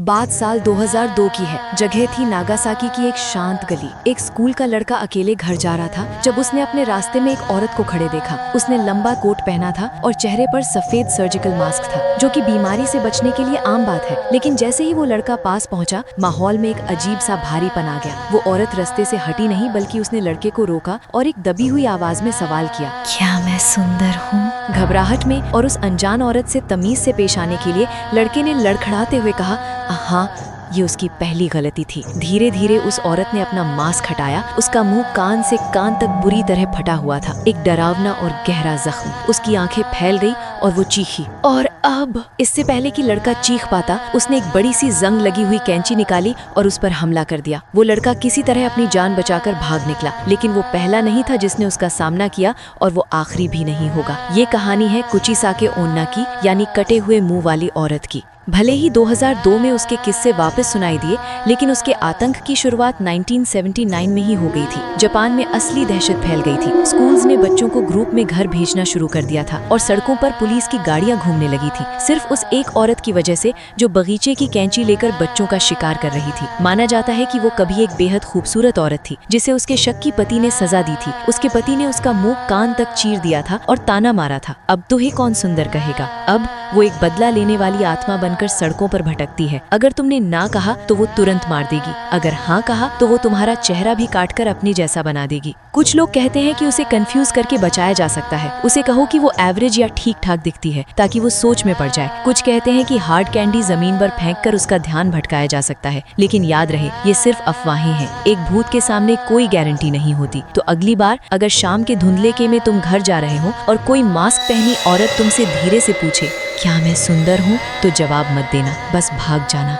बात साल 2002 की है। जगह थी नागासाकी की एक शांत गली। एक स्कूल का लड़का अकेले घर जा रहा था जब उसने अपने रास्ते में एक औरत को खड़े देखा। उसने लंबा कोट पहना था और चेहरे पर सफेद सर्जिकल मास्क था, जो कि बीमारी से बचने के लिए आम बात है। लेकिन जैसे ही वो लड़का पास पहुंचा, माहौल में एक अजीब सा भारीपन आ गया। वो औरत रास्ते से हटी नहीं, बल्कि उसने लड़के को रोका और एक दबी हुई आवाज में सवाल किया, क्या मैं सुंदर हूँ? घबराहट में और उस अनजान औरत से तमीज से पेश आने के लिए लड़के ने लड़खड़ाते हुए कहा, हाँ। ये उसकी पहली गलती थी। धीरे धीरे उस औरत ने अपना मास्क हटाया। उसका मुंह कान से कान तक बुरी तरह फटा हुआ था, एक डरावना और गहरा जख्म। उसकी आंखें फैल गई और वो चीखी। और अब इससे पहले कि लड़का चीख पाता, उसने एक बड़ी सी जंग लगी हुई कैंची निकाली और उस पर हमला कर दिया। वो लड़का किसी तरह अपनी जान बचाकर भाग निकला, लेकिन वो पहला नहीं था जिसने उसका सामना किया, और वो आखिरी भी नहीं होगा। ये कहानी है कुचिसाके ओन्ना की, यानी कटे हुए मुंह वाली औरत की। भले ही 2002 में उसके किस्से वापस सुनाई दिए, लेकिन उसके आतंक की शुरुआत 1979 में ही हो गई थी। जापान में असली दहशत फैल गई थी। स्कूल्स ने बच्चों को ग्रुप में घर भेजना शुरू कर दिया था और सड़कों पर पुलिस की गाड़ियां घूमने लगी थी, सिर्फ उस एक औरत की वजह से जो बगीचे की कैंची लेकर बच्चों का शिकार कर रही थी। माना जाता है कि वो कभी एक बेहद खूबसूरत औरत थी, जिसे उसके शक की पति ने सजा दी थी। उसके पति ने उसका मुंह कान तक चीर दिया था और ताना मारा था, अब तुझे कौन सुंदर कहेगा। अब वो एक बदला लेने वाली आत्मा बनकर सड़कों पर भटकती है। अगर तुमने ना कहा तो वो तुरंत मार देगी, अगर हाँ कहा तो वो तुम्हारा चेहरा भी काटकर अपनी जैसा बना देगी। कुछ लोग कहते हैं कि उसे कंफ्यूज करके बचाया जा सकता है। उसे कहो कि वो एवरेज या ठीक ठाक दिखती है, ताकि वो सोच में पड़ जाए। कुछ कहते हैं कि हार्ड कैंडी जमीन पर फेंककर उसका ध्यान भटकाया जा सकता है, लेकिन याद रहे, ये सिर्फ अफवाहें हैं। एक भूत के सामने कोई गारंटी नहीं होती। तो अगली बार अगर शाम के धुंधलेके में तुम घर जा रहे हो और कोई मास्क पहनी औरत तुमसे धीरे से पूछे, क्या मैं सुंदर हूँ, तो जवाब मत देना, बस भाग जाना।